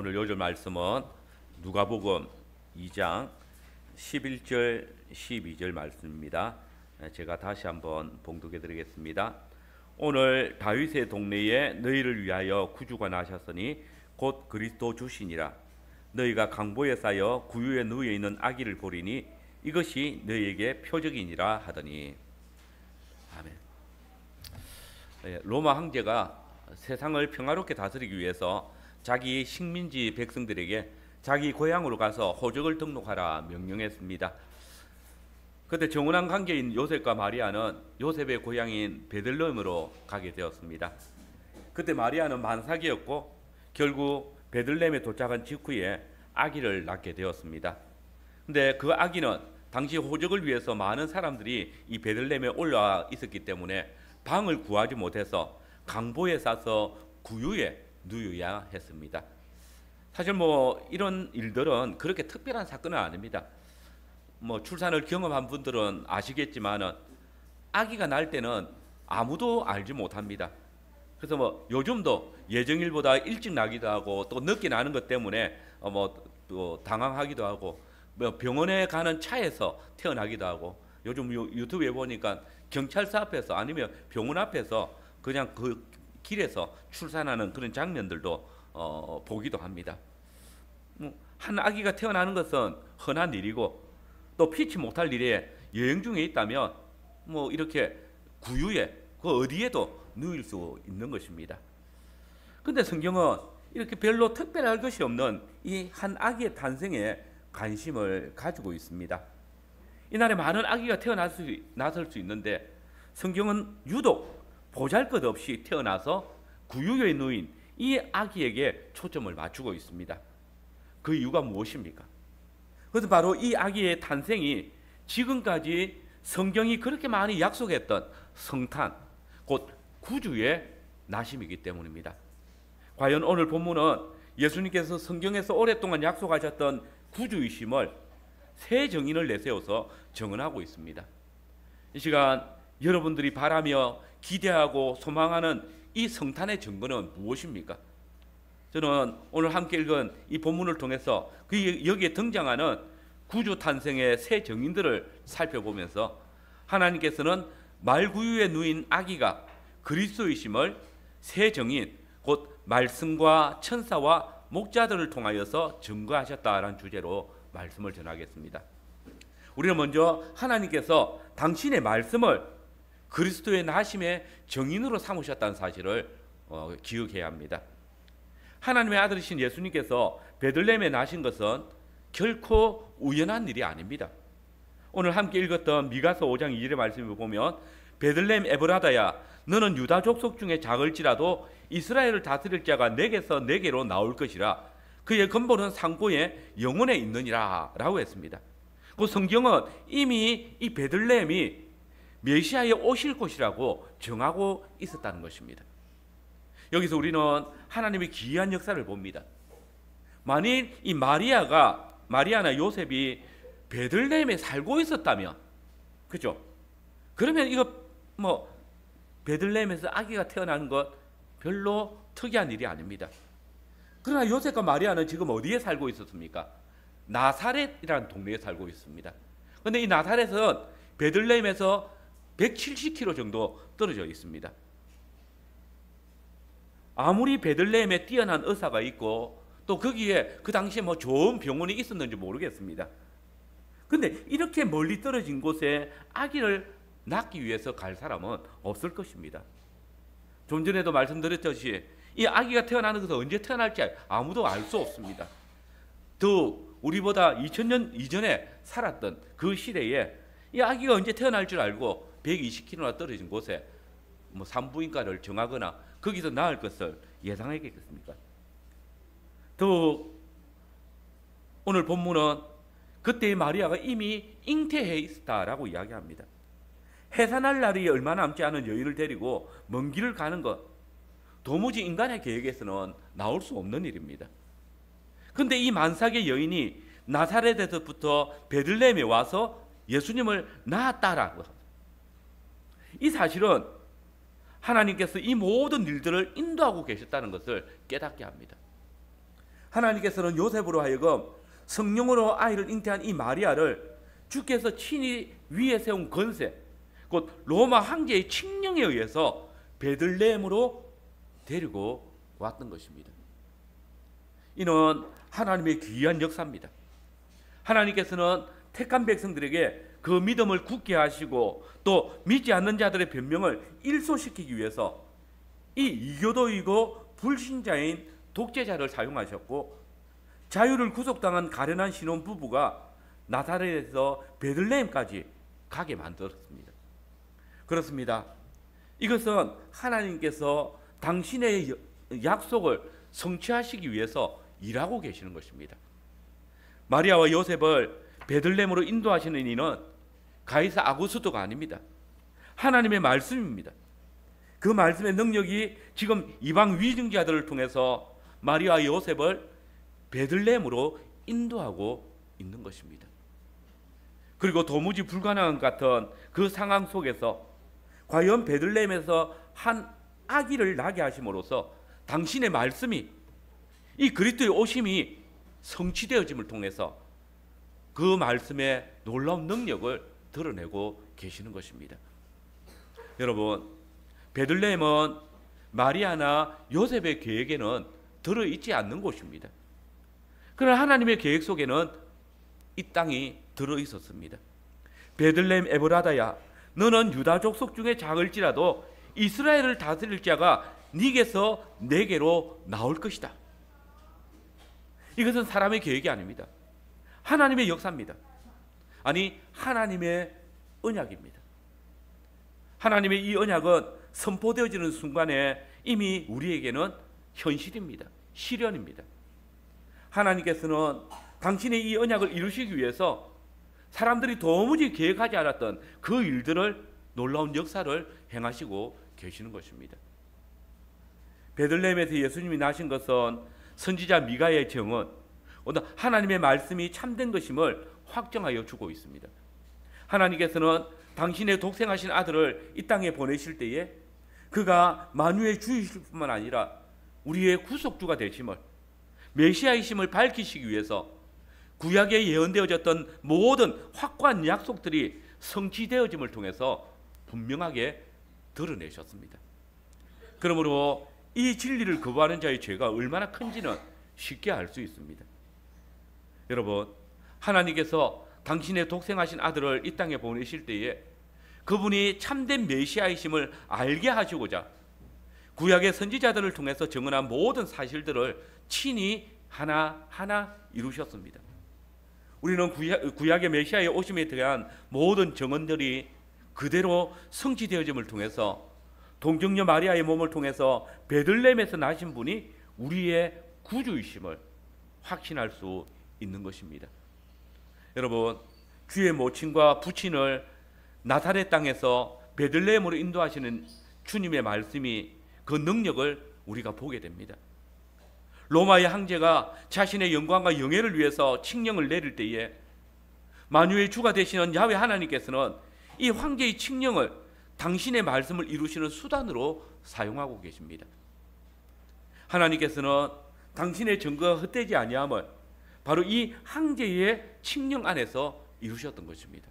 오늘 요절 말씀은 누가복음 2장 11절 12절 말씀입니다. 제가 다시 한번 봉독해 드리겠습니다. 오늘 다윗의 동네에 너희를 위하여 구주가 나셨으니 곧 그리스도 주시니라. 너희가 강보에 쌓여 구유에 누워 있는 아기를 보리니 이것이 너희에게 표적이니라 하더니. 아멘. 로마 황제가 세상을 평화롭게 다스리기 위해서 자기 식민지 백성들에게 자기 고향으로 가서 호적을 등록하라 명령했습니다. 그때 정혼한 관계인 요셉과 마리아는 요셉의 고향인 베들레헴으로 가게 되었습니다. 그때 마리아는 만삭이었고 결국 베들레헴에 도착한 직후에 아기를 낳게 되었습니다. 근데 그 아기는 당시 호적을 위해서 많은 사람들이 이 베들레헴에 올라와 있었기 때문에 방을 구하지 못해서 강보에 싸서 구유에 누워야 했습니다. 사실 이런 일들은 그렇게 특별한 사건은 아닙니다. 출산을 경험한 분들은 아시겠지만은 아기가 날 때는 아무도 알지 못합니다. 그래서 요즘도 예정일보다 일찍 나기도 하고 또 늦게 나는 것 때문에 또 당황하기도 하고 병원에 가는 차에서 태어나기도 하고 요즘 유튜브에 보니까 경찰서 앞에서 아니면 병원 앞에서 그냥 그 길에서 출산하는 그런 장면들도 보기도 합니다. 한 아기가 태어나는 것은 흔한 일이고 또 피치 못할 일에 여행 중에 있다면 이렇게 구유에 그 어디에도 누일 수 있는 것입니다. 근데 성경은 이렇게 별로 특별할 것이 없는 이 한 아기의 탄생에 관심을 가지고 있습니다. 이날에 많은 아기가 태어났을 수 있는데 성경은 유독 보잘것없이 태어나서 구유에 누인 이 아기에게 초점을 맞추고 있습니다. 그 이유가 무엇입니까? 그것은 바로 이 아기의 탄생이 지금까지 성경이 그렇게 많이 약속했던 성탄, 곧 구주의 나심이기 때문입니다. 과연 오늘 본문은 예수님께서 성경에서 오랫동안 약속하셨던 구주이심을 새 정인을 내세워서 정언하고 있습니다. 이 시간 여러분들이 바라며 기대하고 소망하는 이 성탄의 증거는 무엇입니까? 저는 오늘 함께 읽은 이 본문을 통해서 여기에 등장하는 구주 탄생의 새 정인들을 살펴보면서 하나님께서는 말구유에 누인 아기가 그리스도이심을 새 정인, 곧 말씀과 천사와 목자들을 통하여서 증거하셨다라는 주제로 말씀을 전하겠습니다. 우리는 먼저 하나님께서 당신의 말씀을 그리스도의 나심의 정인으로 삼으셨다는 사실을 기억해야 합니다. 하나님의 아들이신 예수님께서 베들레헴에 나신 것은 결코 우연한 일이 아닙니다. 오늘 함께 읽었던 미가서 5장 2절의 말씀을 보면 베들레헴 에브라다야 너는 유다 족속 중에 작을지라도 이스라엘을 다스릴 자가 내게서 내게로 나올 것이라 그의 근본은 상고에 영원에 있느니라 라고 했습니다. 그 성경은 이미 이 베들레헴이 메시아의 오실 곳이라고 정하고 있었다는 것입니다. 여기서 우리는 하나님의 기이한 역사를 봅니다. 만일 이 마리아나 요셉이 베들레헴에 살고 있었다면, 그죠? 그러면 이거 베들레헴에서 아기가 태어나는 것 별로 특이한 일이 아닙니다. 그러나 요셉과 마리아는 지금 어디에 살고 있었습니까? 나사렛이라는 동네에 살고 있습니다. 그런데 이 나사렛은 베들레헴에서 170km 정도 떨어져 있습니다. 아무리 베들레헴에 뛰어난 의사가 있고 또 거기에 그 당시에 좋은 병원이 있었는지 모르겠습니다. 근데 이렇게 멀리 떨어진 곳에 아기를 낳기 위해서 갈 사람은 없을 것입니다. 좀 전에도 말씀드렸듯이 이 아기가 태어나는 것은 언제 태어날지 아무도 알 수 없습니다. 더욱 우리보다 2000년 이전에 살았던 그 시대에 이 아기가 언제 태어날 줄 알고 120km나 떨어진 곳에 산부인과를 정하거나 거기서 낳을 것을 예상하겠습니까? 더욱 오늘 본문은 그때의 마리아가 이미 잉태해 있었다라고 이야기합니다. 해산할 날이 얼마 남지 않은 여인을 데리고 먼 길을 가는 것 도무지 인간의 계획에서는 나올 수 없는 일입니다. 그런데 이 만삭의 여인이 나사렛에서부터 베들레헴에 와서 예수님을 낳았다라고 합니다. 이 사실은 하나님께서 이 모든 일들을 인도하고 계셨다는 것을 깨닫게 합니다. 하나님께서는 요셉으로 하여금 성령으로 아이를 잉태한 이 마리아를 주께서 친히 위에 세운 권세, 곧 로마 황제의 칙령에 의해서 베들레헴으로 데리고 왔던 것입니다. 이는 하나님의 귀한 역사입니다. 하나님께서는 택한 백성들에게 그 믿음을 굳게 하시고 또 믿지 않는 자들의 변명을 일소시키기 위해서 이 이교도이고 불신자인 독재자를 사용하셨고, 자유를 구속당한 가련한 신혼 부부가 나사렛에서 베들레헴까지 가게 만들었습니다. 그렇습니다. 이것은 하나님께서 당신의 약속을 성취하시기 위해서 일하고 계시는 것입니다. 마리아와 요셉을 베들레헴으로 인도하시는 이는 가이사 아구스토가 아닙니다. 하나님의 말씀입니다. 그 말씀의 능력이 지금 이방 위증자들을 통해서 마리아와 요셉을 베들레헴으로 인도하고 있는 것입니다. 그리고 도무지 불가능한 같은 그 상황 속에서 과연 베들레헴에서 한 아기를 낳게 하심으로써 당신의 말씀이, 이 그리스도의 오심이 성취되어짐을 통해서 그 말씀의 놀라운 능력을 드러내고 계시는 것입니다. 여러분, 베들레헴은 마리아나 요셉의 계획에는 들어있지 않는 곳입니다. 그러나 하나님의 계획 속에는 이 땅이 들어있었습니다. 베들레헴 에브라다야, 너는 유다 족속 중에 작을지라도 이스라엘을 다스릴 자가 네게서 내게로 나올 것이다. 이것은 사람의 계획이 아닙니다. 하나님의 역사입니다. 아니, 하나님의 언약입니다. 하나님의 이 언약은 선포되어지는 순간에 이미 우리에게는 현실입니다. 실현입니다. 하나님께서는 당신의 이 언약을 이루시기 위해서 사람들이 도무지 계획하지 않았던 그 일들을, 놀라운 역사를 행하시고 계시는 것입니다. 베들레헴에서 예수님이 나신 것은 선지자 미가의 증언, 하나님의 말씀이 참된 것임을 확정하여 주고 있습니다. 하나님께서는 당신의 독생하신 아들을 이 땅에 보내실 때에 그가 만유의 주이실 뿐만 아니라 우리의 구속주가 되심을, 메시아이심을 밝히시기 위해서 구약에 예언되어졌던 모든 확고한 약속들이 성취되어짐을 통해서 분명하게 드러내셨습니다. 그러므로 이 진리를 거부하는 자의 죄가 얼마나 큰지는 쉽게 알 수 있습니다. 여러분, 하나님께서 당신의 독생하신 아들을 이 땅에 보내실 때에 그분이 참된 메시아이심을 알게 하시고자 구약의 선지자들을 통해서 증언한 모든 사실들을 친히 하나하나 이루셨습니다. 우리는 구약의 메시아의 오심에 대한 모든 증언들이 그대로 성취되어짐을 통해서 동정녀 마리아의 몸을 통해서 베들레헴에서 나신 분이 우리의 구주이심을 확신할 수 있는 것입니다. 여러분, 주의 모친과 부친을 나사렛 땅에서 베들레헴으로 인도하시는 주님의 말씀이, 그 능력을 우리가 보게 됩니다. 로마의 황제가 자신의 영광과 영예를 위해서 칙령을 내릴 때에 만유의 주가 되시는 야훼 하나님께서는 이 황제의 칙령을 당신의 말씀을 이루시는 수단으로 사용하고 계십니다. 하나님께서는 당신의 증거가 헛되지 아니함을 바로 이 황제의 칙령 안에서 이루셨던 것입니다.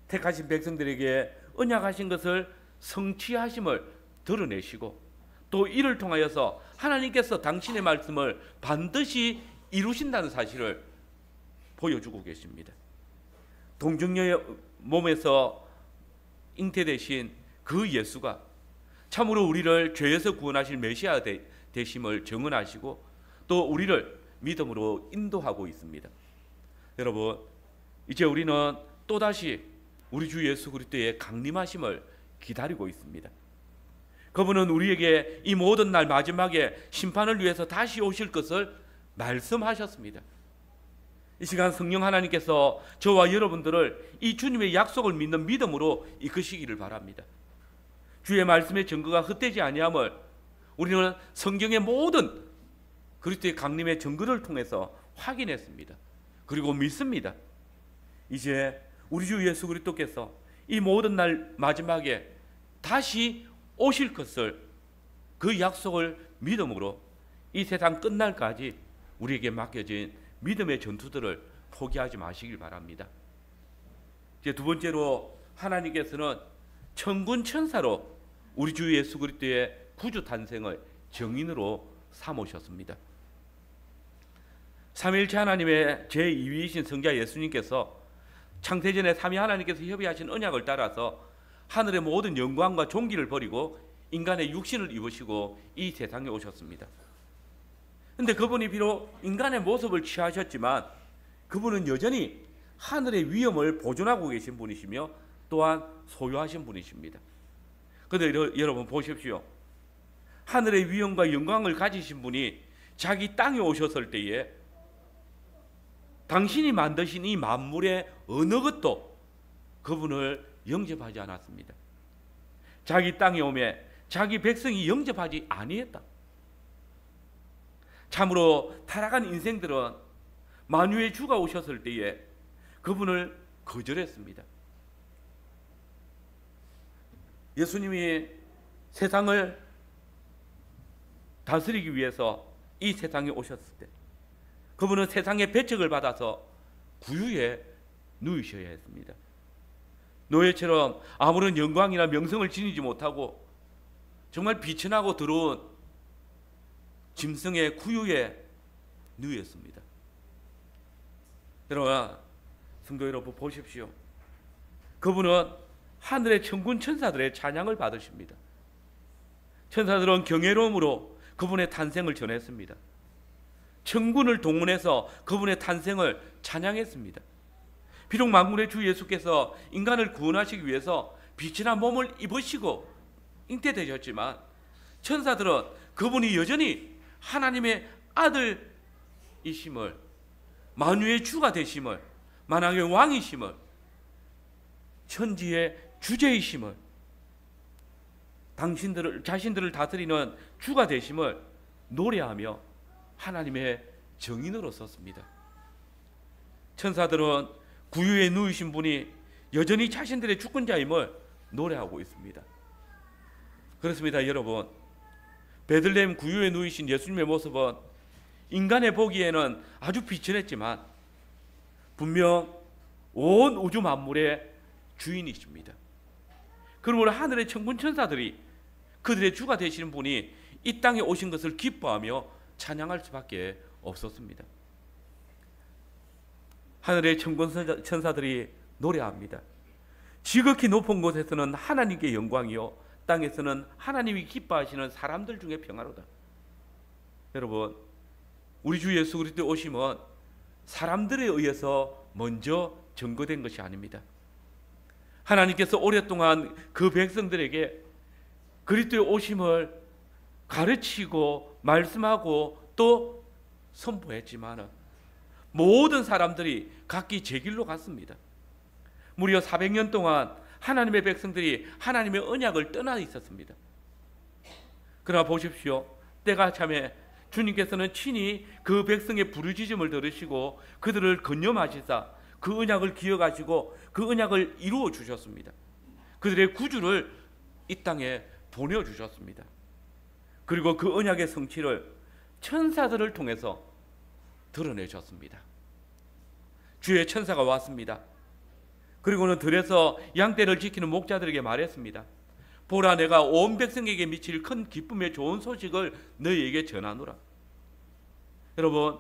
택하신 백성들에게 언약하신 것을 성취하심을 드러내시고 또 이를 통하여서 하나님께서 당신의 말씀을 반드시 이루신다는 사실을 보여주고 계십니다. 동정녀의 몸에서 잉태되신 그 예수가 참으로 우리를 죄에서 구원하실 메시아 되심을 증언하시고 또 우리를 믿음으로 인도하고 있습니다. 여러분, 이제 우리는 또다시 우리 주 예수 그리스도의 강림하심을 기다리고 있습니다. 그분은 우리에게 이 모든 날 마지막에 심판을 위해서 다시 오실 것을 말씀하셨습니다. 이 시간 성령 하나님께서 저와 여러분들을 이 주님의 약속을 믿는 믿음으로 이끄시기를 바랍니다. 주의 말씀의 증거가 헛되지 아니함을 우리는 성경의 모든 그리스도의 강림의 증거를 통해서 확인했습니다. 그리고 믿습니다. 이제 우리 주 예수 그리스도께서 이 모든 날 마지막에 다시 오실 것을, 그 약속을 믿음으로 이 세상 끝날까지 우리에게 맡겨진 믿음의 전투들을 포기하지 마시길 바랍니다. 이제 두 번째로 하나님께서는 천군 천사로 우리 주 예수 그리스도의 구주 탄생을 정인으로 삼으셨습니다. 삼위일체 하나님의 제2위이신 성자 예수님께서 창세전에 삼위 하나님께서 협의하신 언약을 따라서 하늘의 모든 영광과 존귀를 버리고 인간의 육신을 입으시고 이 세상에 오셨습니다. 그런데 그분이 비록 인간의 모습을 취하셨지만 그분은 여전히 하늘의 위엄을 보존하고 계신 분이시며 또한 소유하신 분이십니다. 그런데 여러분 보십시오. 하늘의 위엄과 영광을 가지신 분이 자기 땅에 오셨을 때에 당신이 만드신 이 만물의 어느 것도 그분을 영접하지 않았습니다. 자기 땅에 오매 자기 백성이 영접하지 아니했다. 참으로 타락한 인생들은 만유의 주가 오셨을 때에 그분을 거절했습니다. 예수님이 세상을 다스리기 위해서 이 세상에 오셨을 때 그분은 세상의 배척을 받아서 구유에 누이셔야 했습니다. 노예처럼 아무런 영광이나 명성을 지니지 못하고 정말 비천하고 더러운 짐승의 구유에 누였습니다. 여러분, 성도 여러분 보십시오. 그분은 하늘의 천군 천사들의 찬양을 받으십니다. 천사들은 경외로움으로 그분의 탄생을 전했습니다. 천군을 동원해서 그분의 탄생을 찬양했습니다. 비록 만군의 주 예수께서 인간을 구원하시기 위해서 비천한 몸을 입으시고 잉태되셨지만 천사들은 그분이 여전히 하나님의 아들이심을, 만유의 주가 되심을, 만왕의 왕이심을, 천지의 주제이심을, 자신들을 다스리는 주가 되심을 노래하며 하나님의 정인으로 섰습니다. 천사들은 구유에 누이신 분이 여전히 자신들의 주권자임을 노래하고 있습니다. 그렇습니다, 여러분. 베들레헴 구유에 누이신 예수님의 모습은 인간의 보기에는 아주 비천했지만 분명 온 우주 만물의 주인이십니다. 그러므로 하늘의 천군 천사들이 그들의 주가 되시는 분이 이 땅에 오신 것을 기뻐하며 찬양할 수밖에 없었습니다. 하늘의 천군 천사들이 노래합니다. 지극히 높은 곳에서는 하나님께 영광이요 땅에서는 하나님이 기뻐하시는 사람들 중에 평화로다. 여러분, 우리 주 예수 그리스도의 오심은 사람들에 의해서 먼저 증거된 것이 아닙니다. 하나님께서 오랫동안 그 백성들에게 그리스도의 오심을 가르치고 말씀하고 또 선포했지만 모든 사람들이 각기 제 길로 갔습니다. 무려 400년 동안 하나님의 백성들이 하나님의 언약을 떠나 있었습니다. 그러나 보십시오. 때가 참에 주님께서는 친히 그 백성의 부르짖음을 들으시고 그들을 건념하시사 그 언약을 기억하시고 그 언약을 이루어 주셨습니다. 그들의 구주를 이 땅에 보내주셨습니다. 그리고 그 언약의 성취를 천사들을 통해서 드러내셨습니다. 주의 천사가 왔습니다. 그리고는 들에서 양떼를 지키는 목자들에게 말했습니다. 보라, 내가 온 백성에게 미칠 큰 기쁨의 좋은 소식을 너희에게 전하노라. 여러분,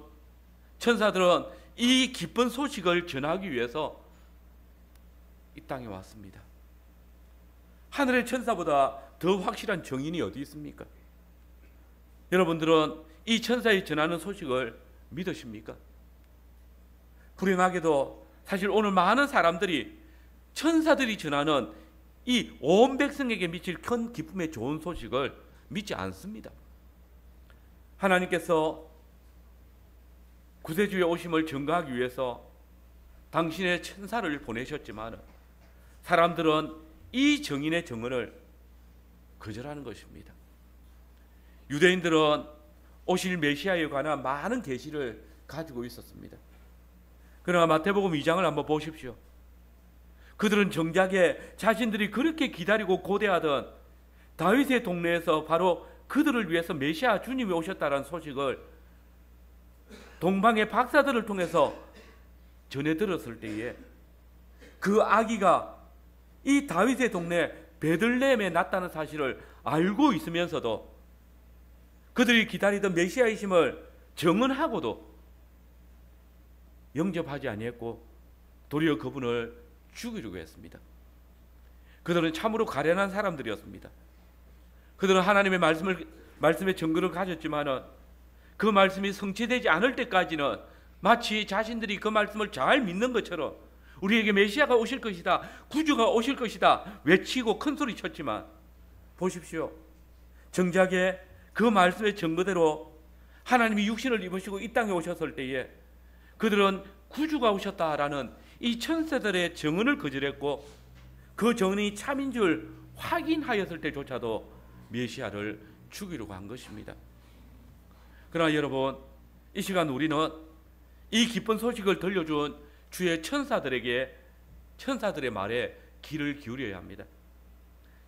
천사들은 이 기쁜 소식을 전하기 위해서 이 땅에 왔습니다. 하늘의 천사보다 더 확실한 정인이 어디 있습니까? 여러분들은 이 천사의 전하는 소식을 믿으십니까? 불행하게도 사실 오늘 많은 사람들이 천사들이 전하는 이 온 백성에게 미칠 큰 기쁨의 좋은 소식을 믿지 않습니다. 하나님께서 구세주의 오심을 증거하기 위해서 당신의 천사를 보내셨지만 사람들은 이 정인의 증언을 거절하는 것입니다. 유대인들은 오실 메시아에 관한 많은 계시를 가지고 있었습니다. 그러나 마태복음 2장을 한번 보십시오. 그들은 정작에 자신들이 그렇게 기다리고 고대하던 다윗의 동네에서 바로 그들을 위해서 메시아 주님이 오셨다는 소식을 동방의 박사들을 통해서 전해 들었을 때에 그 아기가 이 다윗의 동네 베들레헴에 났다는 사실을 알고 있으면서도 그들이 기다리던 메시아이심을 정언하고도 영접하지 아니했고 도리어 그분을 죽이려고 했습니다. 그들은 참으로 가련한 사람들이었습니다. 그들은 하나님의 말씀의 증거를 가졌지만은 그 말씀이 성취되지 않을 때까지는 마치 자신들이 그 말씀을 잘 믿는 것처럼 우리에게 메시아가 오실 것이다, 구주가 오실 것이다 외치고 큰소리 쳤지만 보십시오. 정작에 그 말씀의 증거대로 하나님이 육신을 입으시고 이 땅에 오셨을 때에 그들은 구주가 오셨다라는 이 천사들의 증언을 거절했고 그 증언이 참인 줄 확인하였을 때조차도 메시아를 죽이려고 한 것입니다. 그러나 여러분, 이 시간 우리는 이 기쁜 소식을 들려준 주의 천사들의 말에 귀를 기울여야 합니다.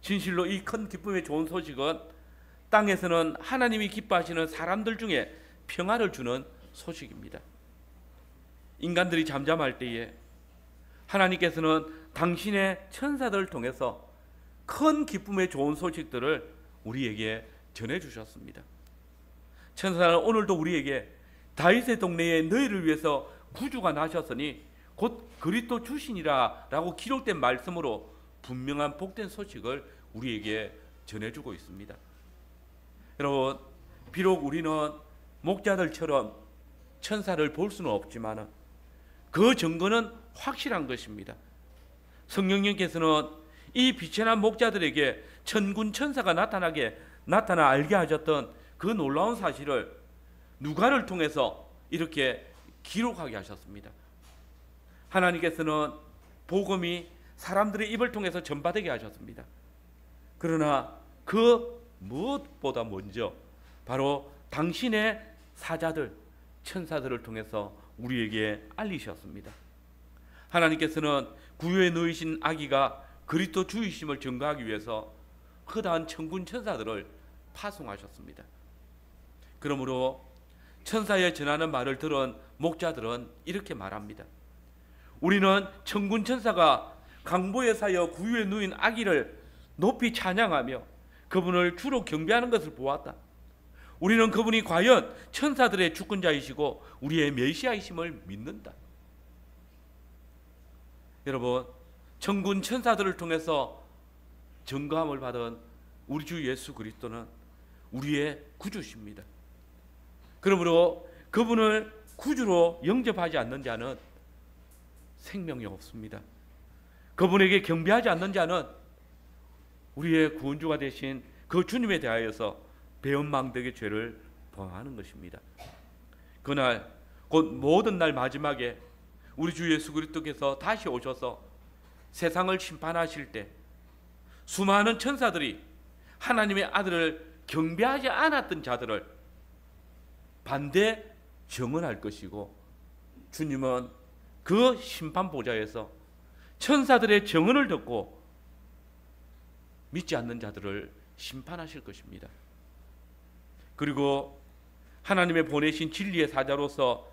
진실로 이 큰 기쁨의 좋은 소식은 땅에서는 하나님이 기뻐하시는 사람들 중에 평안을 주는 소식입니다. 인간들이 잠잠할 때에 하나님께서는 당신의 천사들을 통해서 큰 기쁨의 좋은 소식들을 우리에게 전해주셨습니다. 천사는 오늘도 우리에게 다윗의 동네에 너희를 위해서 구주가 나셨으니 곧 그리스도 주시니라 라고 기록된 말씀으로 분명한 복된 소식을 우리에게 전해주고 있습니다. 여러분, 비록 우리는 목자들처럼 천사를 볼 수는 없지만 그 증거는 확실한 것입니다. 성령님께서는 이 빛의 난 목자들에게 천군 천사가 나타나 알게 하셨던 그 놀라운 사실을 누가를 통해서 이렇게 기록하게 하셨습니다. 하나님께서는 복음이 사람들의 입을 통해서 전파되게 하셨습니다. 그러나 그 무엇보다 먼저 바로 당신의 사자들, 천사들을 통해서 우리에게 알리셨습니다. 하나님께서는 구유에 누이신 아기가 그리스도 주이심을 증거하기 위해서 허다한 천군 천사들을 파송하셨습니다. 그러므로 천사의 전하는 말을 들은 목자들은 이렇게 말합니다. 우리는 천군 천사가 강보에 사여 구유에 누인 아기를 높이 찬양하며 그분을 주로 경배하는 것을 보았다. 우리는 그분이 과연 천사들의 주권자이시고 우리의 메시아이심을 믿는다. 여러분, 천군 천사들을 통해서 증거함을 받은 우리 주 예수 그리스도는 우리의 구주십니다. 그러므로 그분을 구주로 영접하지 않는 자는 생명이 없습니다. 그분에게 경배하지 않는 자는 우리의 구원주가 되신 그 주님에 대하여서 배은망덕의 죄를 범하는 것입니다. 그날 곧 모든 날 마지막에 우리 주 예수 그리스도께서 다시 오셔서 세상을 심판하실 때 수많은 천사들이 하나님의 아들을 경배하지 않았던 자들을 반대 정언할 것이고 주님은 그 심판 보좌에서 천사들의 정언을 듣고 믿지 않는 자들을 심판하실 것입니다. 그리고 하나님의 보내신 진리의 사자로서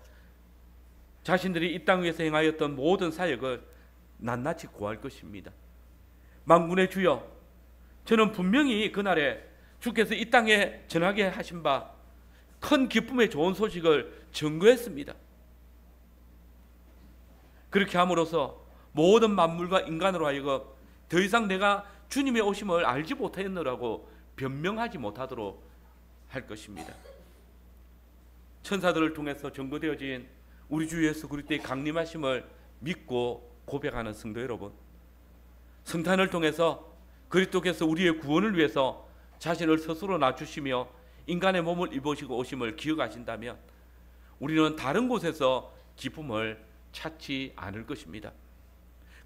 자신들이 이 땅 위에서 행하였던 모든 사역을 낱낱이 고할 것입니다. 만군의 주여, 저는 분명히 그날에 주께서 이 땅에 전하게 하신 바 큰 기쁨의 좋은 소식을 증거했습니다. 그렇게 함으로써 모든 만물과 인간으로 하여금 더 이상 내가 주님의 오심을 알지 못하였노라고 변명하지 못하도록 할 것입니다. 천사들을 통해서 증거되어진 우리 주 예수 그리스도의 강림하심을 믿고 고백하는 성도 여러분, 성탄을 통해서 그리스도께서 우리의 구원을 위해서 자신을 스스로 낮추시며 인간의 몸을 입으시고 오심을 기억하신다면 우리는 다른 곳에서 기쁨을 찾지 않을 것입니다.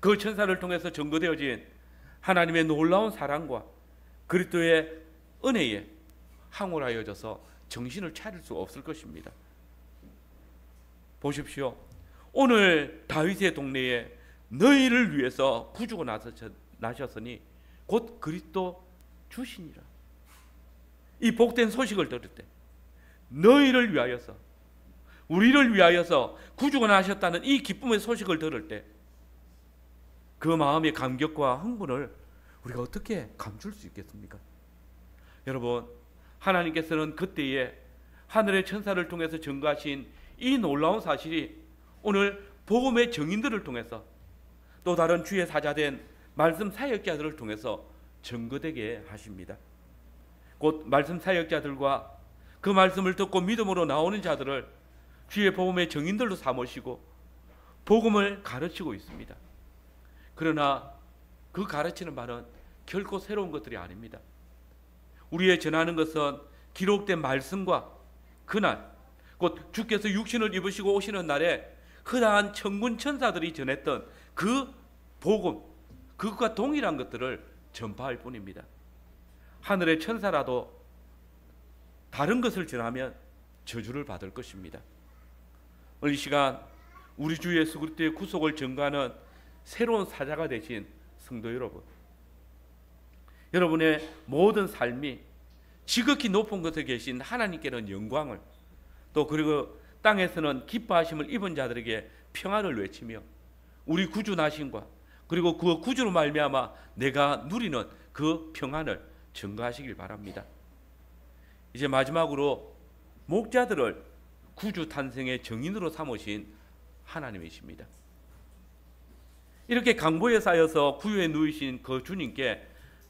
그 천사를 통해서 증거되어진 하나님의 놀라운 사랑과 그리스도의 은혜에 황홀하여져서 정신을 차릴 수 없을 것입니다. 보십시오. 오늘 다윗의 동네에 너희를 위해서 구주가 나셨으니 곧 그리스도 주시니라. 이 복된 소식을 들을 때 너희를 위하여서 우리를 위하여서 구주가 나셨다는 이 기쁨의 소식을 들을 때 그 마음의 감격과 흥분을 우리가 어떻게 감출 수 있겠습니까? 여러분, 하나님께서는 그때에 하늘의 천사를 통해서 증거하신 이 놀라운 사실이 오늘 복음의 증인들을 통해서 또 다른 주의 사자된 말씀 사역자들을 통해서 증거되게 하십니다. 곧 말씀 사역자들과 그 말씀을 듣고 믿음으로 나오는 자들을 주의 복음의 증인들로 삼으시고 복음을 가르치고 있습니다. 그러나 그 가르치는 바는 결코 새로운 것들이 아닙니다. 우리의 전하는 것은 기록된 말씀과 그날 곧 주께서 육신을 입으시고 오시는 날에 흔한 천군 천사들이 전했던 그 복음, 그것과 동일한 것들을 전파할 뿐입니다. 하늘의 천사라도 다른 것을 전하면 저주를 받을 것입니다. 오늘 이 시간 우리 주 예수 그리스도의 구속을 증거하는 새로운 사자가 되신 성도 여러분, 여러분의 모든 삶이 지극히 높은 곳에 계신 하나님께는 영광을, 또 그리고 땅에서는 기뻐하심을 입은 자들에게 평안을 외치며 우리 구주 나심과 그리고 그 구주로 말미암아 내가 누리는 그 평안을 증거하시길 바랍니다. 이제 마지막으로 목자들을 구주 탄생의 증인으로 삼으신 하나님이십니다. 이렇게 강보에 쌓여서 구유에 누이신 그 주님께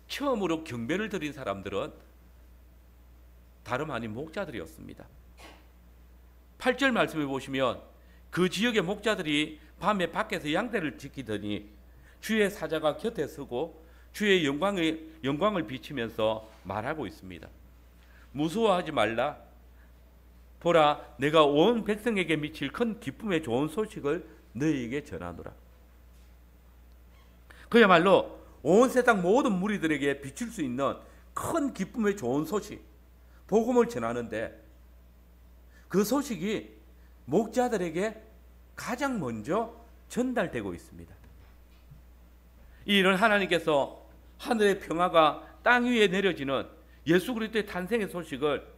처음으로 경배를 드린 사람들은 다름 아닌 목자들이었습니다. 8절 말씀에 보시면 그 지역의 목자들이 밤에 밖에서 양떼를 지키더니 주의 사자가 곁에 서고 주의 영광을 비치면서 말하고 있습니다. 무서워하지 말라. 보라, 내가 온 백성에게 미칠 큰 기쁨의 좋은 소식을 너희에게 전하노라. 그야말로 온 세상 모든 무리들에게 비칠 수 있는 큰 기쁨의 좋은 소식, 복음을 전하는데 그 소식이 목자들에게 가장 먼저 전달되고 있습니다. 이 일은 하나님께서 하늘의 평화가 땅 위에 내려지는 예수 그리스도의 탄생의 소식을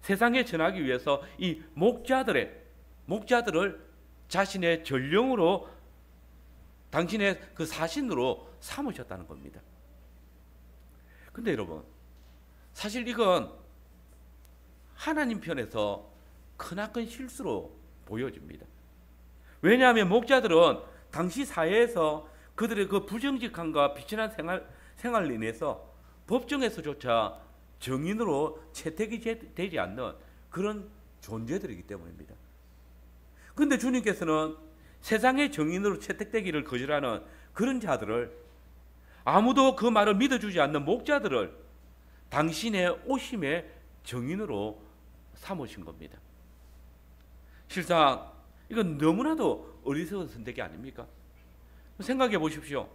세상에 전하기 위해서 이 목자들을 자신의 전령으로, 당신의 그 사신으로 삼으셨다는 겁니다. 근데 여러분, 사실 이건 하나님 편에서 크나큰 실수로 보여집니다. 왜냐하면 목자들은 당시 사회에서 그들의 그 부정직함과 비천한 생활로 인해서 법정에서조차 정인으로 채택이 되지 않는 그런 존재들이기 때문입니다. 그런데 주님께서는 세상의 정인으로 채택되기를 거절하는 그런 자들을, 아무도 그 말을 믿어주지 않는 목자들을 당신의 오심의 정인으로 삼으신 겁니다. 실상 이건 너무나도 어리석은 선택이 아닙니까? 생각해 보십시오.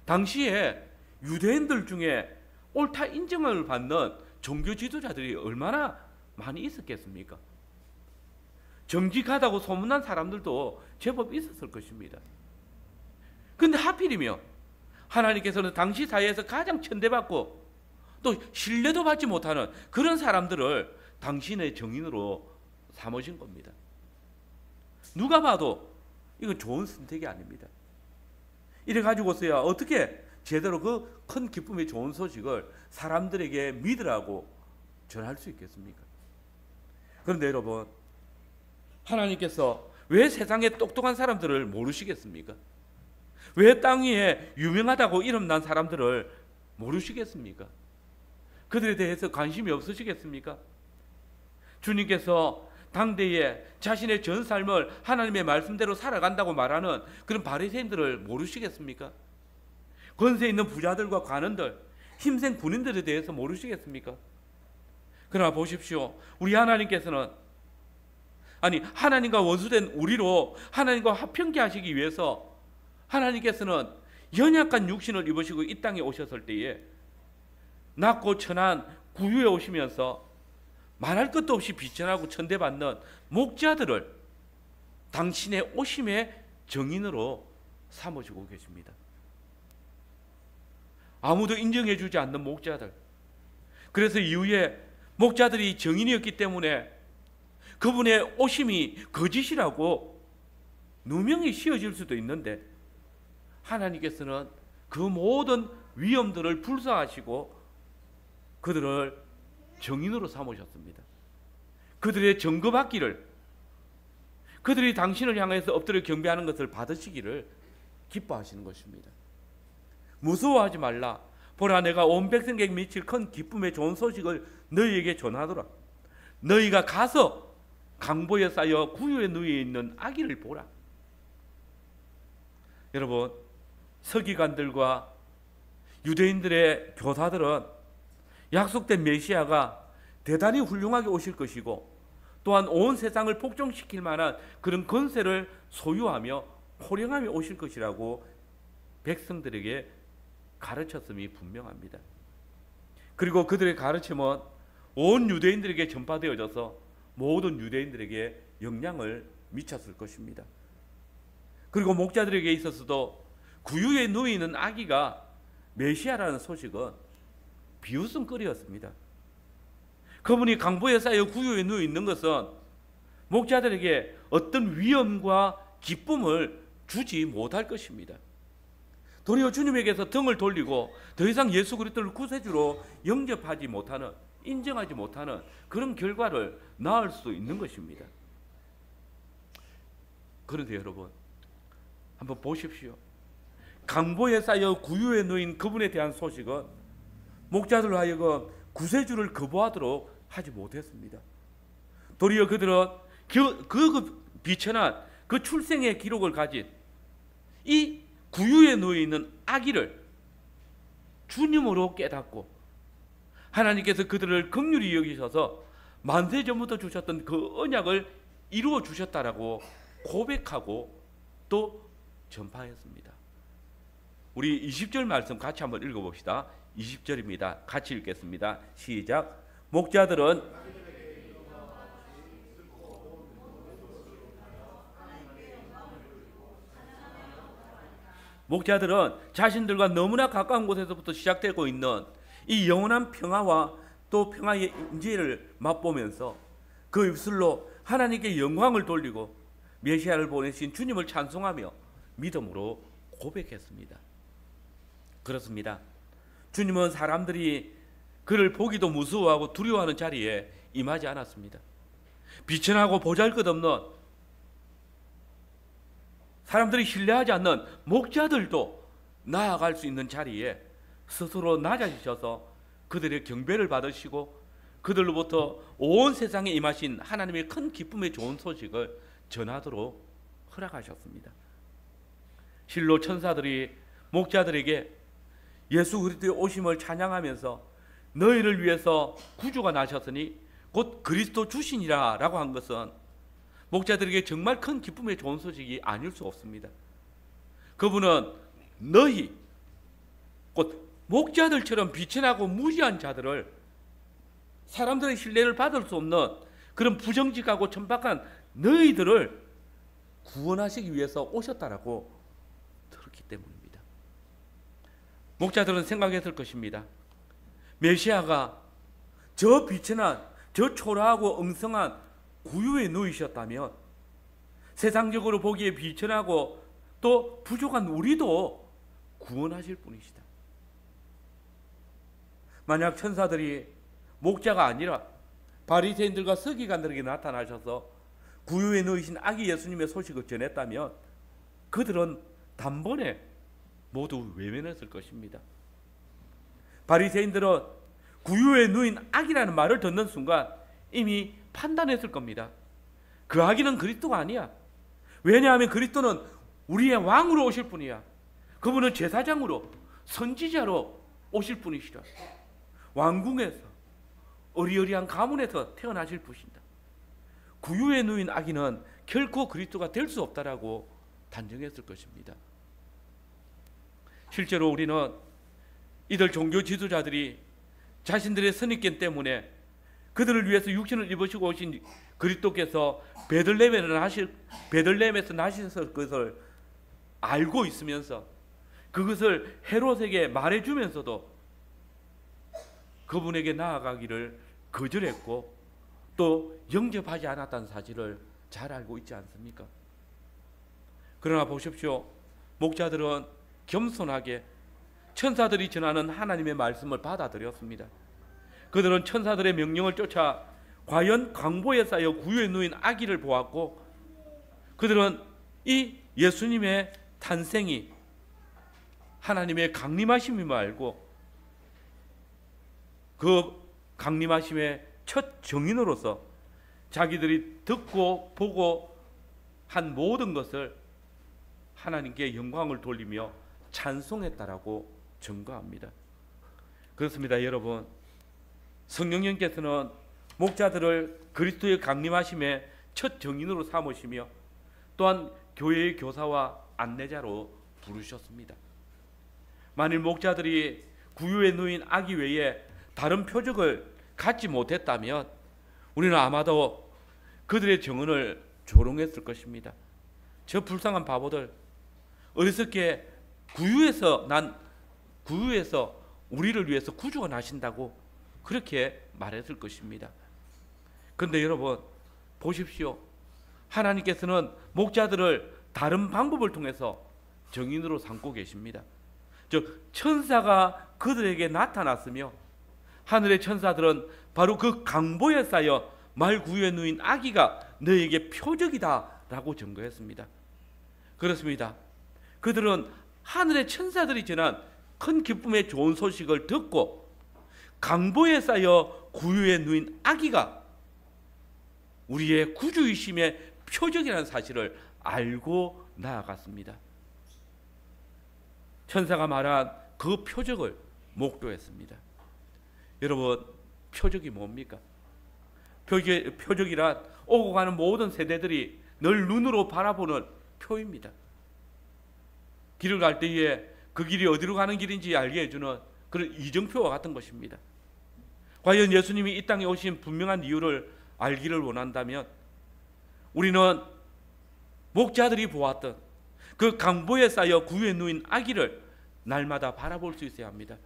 당시에 유대인들 중에 옳다 인정을 받는 종교 지도자들이 얼마나 많이 있었겠습니까? 정직하다고 소문난 사람들도 제법 있었을 것입니다. 그런데 하필이면 하나님께서는 당시 사회에서 가장 천대받고 또 신뢰도 받지 못하는 그런 사람들을 당신의 정인으로 삼으신 겁니다. 누가 봐도 이건 좋은 선택이 아닙니다. 이래 가지고서야 어떻게 제대로 그 큰 기쁨의 좋은 소식을 사람들에게 믿으라고 전할 수 있겠습니까? 그런데 여러분, 하나님께서 왜 세상에 똑똑한 사람들을 모르시겠습니까? 왜 땅 위에 유명하다고 이름난 사람들을 모르시겠습니까? 그들에 대해서 관심이 없으시겠습니까? 주님께서 당대에 자신의 전 삶을 하나님의 말씀대로 살아간다고 말하는 그런 바리새인들을 모르시겠습니까? 권세 있는 부자들과 관원들, 힘센 군인들에 대해서 모르시겠습니까? 그러나 보십시오. 우리 하나님께서는, 아니 하나님과 원수된 우리로 하나님과 화평케 하시기 위해서 하나님께서는 연약한 육신을 입으시고 이 땅에 오셨을 때에 낮고 천한 구유에 오시면서 말할 것도 없이 비천하고 천대받는 목자들을 당신의 오심의 정인으로 삼으시고 계십니다. 아무도 인정해주지 않는 목자들, 그래서 이후에 목자들이 정인이었기 때문에 그분의 오심이 거짓이라고 누명이 씌워질 수도 있는데 하나님께서는 그 모든 위험들을 불사하시고 그들을 정인으로 삼으셨습니다. 그들의 증거받기를, 그들이 당신을 향해서 엎드려 경배하는 것을 받으시기를 기뻐하시는 것입니다. 무서워하지 말라. 보라, 내가 온 백성에게 미칠 큰 기쁨의 좋은 소식을 너희에게 전하더라. 너희가 가서 강보에 쌓여 구유에 누워 있는 아기를 보라. 여러분, 서기관들과 유대인들의 교사들은 약속된 메시아가 대단히 훌륭하게 오실 것이고 또한 온 세상을 복종시킬 만한 그런 권세를 소유하며 호령하며 오실 것이라고 백성들에게 가르쳤음이 분명합니다. 그리고 그들의 가르침은 온 유대인들에게 전파되어져서 모든 유대인들에게 영향을 미쳤을 것입니다. 그리고 목자들에게 있어서도 구유에 누워 있는 아기가 메시아라는 소식은 비웃음거리였습니다. 그분이 강보에 쌓여 구유에 누워 있는 것은 목자들에게 어떤 위험과 기쁨을 주지 못할 것입니다. 도리어 주님에게서 등을 돌리고 더 이상 예수 그리스도를 구세주로 영접하지 못하는, 인정하지 못하는 그런 결과를 낳을 수 있는 것입니다. 그런데 여러분, 한번 보십시오. 강보에 쌓여 구유에 누인 그분에 대한 소식은 목자들로 하여금 구세주를 거부하도록 하지 못했습니다. 도리어 그들은 그 비천한 그 출생의 기록을 가진 이 구유에 누워 있는 아기를 주님으로 깨닫고 하나님께서 그들을 긍휼히 여기셔서 만세 전부터 주셨던 그 언약을 이루어 주셨다라고 고백하고 또 전파했습니다. 우리 20절 말씀 같이 한번 읽어봅시다. 20절입니다. 같이 읽겠습니다. 시작. 목자들은 자신들과 너무나 가까운 곳에서부터 시작되고 있는 이 영원한 평화와 또 평화의 임재를 맛보면서 그 입술로 하나님께 영광을 돌리고 메시아를 보내신 주님을 찬송하며 믿음으로 고백했습니다. 그렇습니다. 주님은 사람들이 그를 보기도 무서워하고 두려워하는 자리에 임하지 않았습니다. 비천하고 보잘것없는 사람들이 신뢰하지 않는 목자들도 나아갈 수 있는 자리에 스스로 낮아지셔서 그들의 경배를 받으시고 그들로부터 온 세상에 임하신 하나님의 큰 기쁨의 좋은 소식을 전하도록 허락하셨습니다. 실로 천사들이 목자들에게 예수 그리스도의 오심을 찬양하면서 너희를 위해서 구주가 나셨으니 곧 그리스도 주시니라 라고 한 것은 목자들에게 정말 큰 기쁨의 좋은 소식이 아닐 수 없습니다. 그분은 너희 곧 목자들처럼 비천하고 무지한 자들을, 사람들의 신뢰를 받을 수 없는 그런 부정직하고 천박한 너희들을 구원하시기 위해서 오셨다라고 들었기 때문입니다. 목자들은 생각했을 것입니다. 메시아가 저 비천한, 저 초라하고 엉성한 구유에 누이셨다면 세상적으로 보기에 비천하고 또 부족한 우리도 구원하실 분이시다. 만약 천사들이 목자가 아니라 바리새인들과 서기관들에게 나타나셔서 구유에 누이신 아기 예수님의 소식을 전했다면 그들은 단번에 모두 외면했을 것입니다. 바리새인들은 구유에 누인 아기라는 말을 듣는 순간 이미 판단했을 겁니다. 그 아기는 그리스도가 아니야. 왜냐하면 그리스도는 우리의 왕으로 오실 분이야. 그분은 제사장으로, 선지자로 오실 분이시라. 왕궁에서, 어리어리한 가문에서 태어나실 분이다. 구유에 누인 아기는 결코 그리스도가 될 수 없다라고 단정했을 것입니다. 실제로 우리는 이들 종교 지도자들이 자신들의 선입견 때문에 그들을 위해서 육신을 입으시고 오신 그리스도께서 베들레헴에서 나셨을 것을 알고 있으면서 그것을 헤롯에게 말해주면서도 그분에게 나아가기를 거절했고 또 영접하지 않았다는 사실을 잘 알고 있지 않습니까? 그러나 보십시오. 목자들은 겸손하게 천사들이 전하는 하나님의 말씀을 받아들였습니다. 그들은 천사들의 명령을 쫓아 과연 강보에 쌓여 구유에 누인 아기를 보았고, 그들은 이 예수님의 탄생이 하나님의 강림하심임을 알고 그 강림하심의 첫 증인으로서 자기들이 듣고 보고 한 모든 것을 하나님께 영광을 돌리며 찬송했다라고 증거합니다. 그렇습니다, 여러분. 성령님께서는 목자들을 그리스도의 강림하심의 첫 증인으로 삼으시며 또한 교회의 교사와 안내자로 부르셨습니다. 만일 목자들이 구유에 누인 아기 외에 다른 표적을 갖지 못했다면 우리는 아마도 그들의 증언을 조롱했을 것입니다. 저 불쌍한 바보들, 어리석게 구유에서 우리를 위해서 구주가 나신다고 그렇게 말했을 것입니다. 그런데 여러분 보십시오. 하나님께서는 목자들을 다른 방법을 통해서 증인으로 삼고 계십니다. 즉 천사가 그들에게 나타났으며 하늘의 천사들은 바로 그 강보에 쌓여 말 구유에 누인 아기가 너에게 표적이다라고 증거했습니다. 그렇습니다. 그들은 하늘의 천사들이 전한 큰 기쁨의 좋은 소식을 듣고 강보에 쌓여 구유에 누인 아기가 우리의 구주이심의 표적이라는 사실을 알고 나아갔습니다. 천사가 말한 그 표적을 목도했습니다. 여러분, 표적이 뭡니까? 표적이란 오고 가는 모든 세대들이 늘 눈으로 바라보는 표입니다. 길을 갈 때에 그 길이 어디로 가는 길인지 알게 해주는 그런 이정표와 같은 것입니다. 과연 예수님이 이 땅에 오신 분명한 이유를 알기를 원한다면 우리는 목자들이 보았던 그 강보에 쌓여 구유에 누인 아기를 날마다 바라볼 수 있어야 합니다.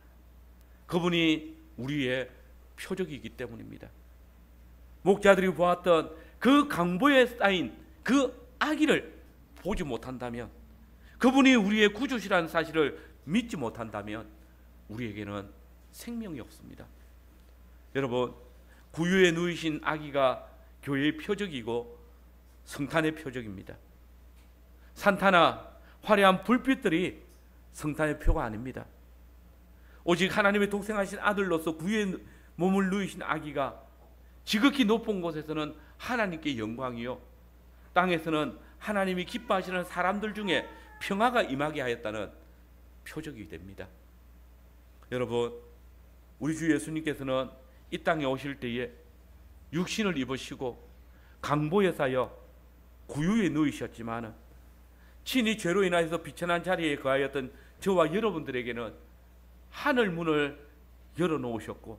그분이 우리의 표적이기 때문입니다. 목자들이 보았던 그 강보에 쌓인 그 아기를 보지 못한다면, 그분이 우리의 구주시라는 사실을 믿지 못한다면 우리에게는 생명이 없습니다. 여러분, 구유에 누이신 아기가 교회의 표적이고 성탄의 표적입니다. 산타나 화려한 불빛들이 성탄의 표가 아닙니다. 오직 하나님의 독생하신 아들로서 구유에 몸을 누이신 아기가 지극히 높은 곳에서는 하나님께 영광이요, 땅에서는 하나님이 기뻐하시는 사람들 중에 평화가 임하게 하였다는 표적이 됩니다. 여러분, 우리 주 예수님께서는 이 땅에 오실 때에 육신을 입으시고 강보에 쌓여 구유에 누이셨지만 친히 죄로 인하여서 비천한 자리에 거하였던 저와 여러분들에게는 하늘 문을 열어놓으셨고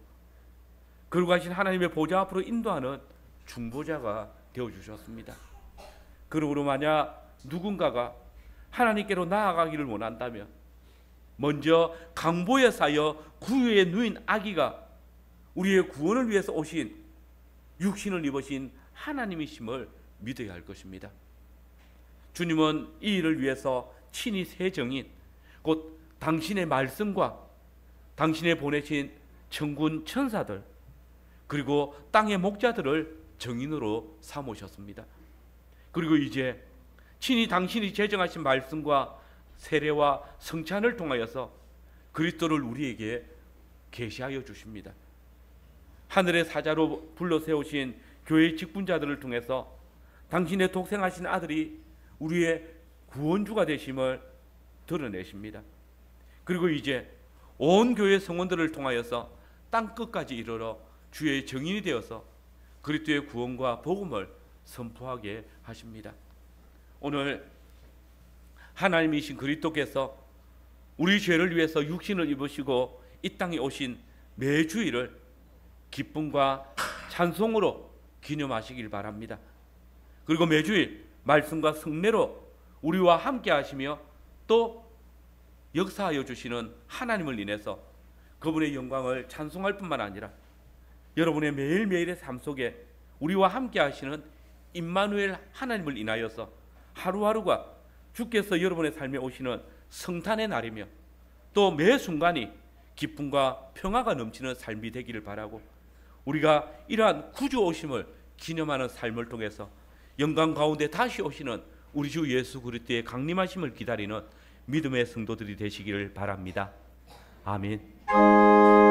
거룩하신 하나님의 보좌 앞으로 인도하는 중보자가 되어주셨습니다. 그러므로 만약 누군가가 하나님께로 나아가기를 원한다면 먼저 강보에 쌓여 구유에 누인 아기가 우리의 구원을 위해서 오신 육신을 입으신 하나님이심을 믿어야 할 것입니다. 주님은 이 일을 위해서 친히 세 증인, 곧 당신의 말씀과 당신의 보내신 천군 천사들 그리고 땅의 목자들을 증인으로 삼으셨습니다. 그리고 이제 친히 당신이 제정하신 말씀과 세례와 성찬을 통하여서 그리스도를 우리에게 계시하여 주십니다. 하늘의 사자로 불러 세우신 교회의 직분자들을 통해서 당신의 독생하신 아들이 우리의 구원주가 되심을 드러내십니다. 그리고 이제 온 교회 성원들을 통하여서 땅 끝까지 이르러 주의 증인이 되어서 그리스도의 구원과 복음을 선포하게 하십니다. 오늘 하나님이신 그리스도께서 우리 죄를 위해서 육신을 입으시고 이 땅에 오신 매주일을 기쁨과 찬송으로 기념하시길 바랍니다. 그리고 매주일 말씀과 성례로 우리와 함께 하시며 또 역사하여 주시는 하나님을 인해서 그분의 영광을 찬송할 뿐만 아니라 여러분의 매일매일의 삶 속에 우리와 함께 하시는 임마누엘 하나님을 인하여서 하루하루가 주께서 여러분의 삶에 오시는 성탄의 날이며 또 매 순간이 기쁨과 평화가 넘치는 삶이 되기를 바라고, 우리가 이러한 구주 오심을 기념하는 삶을 통해서 영광 가운데 다시 오시는 우리 주 예수 그리스도의 강림하심을 기다리는 믿음의 성도들이 되시기를 바랍니다. 아멘.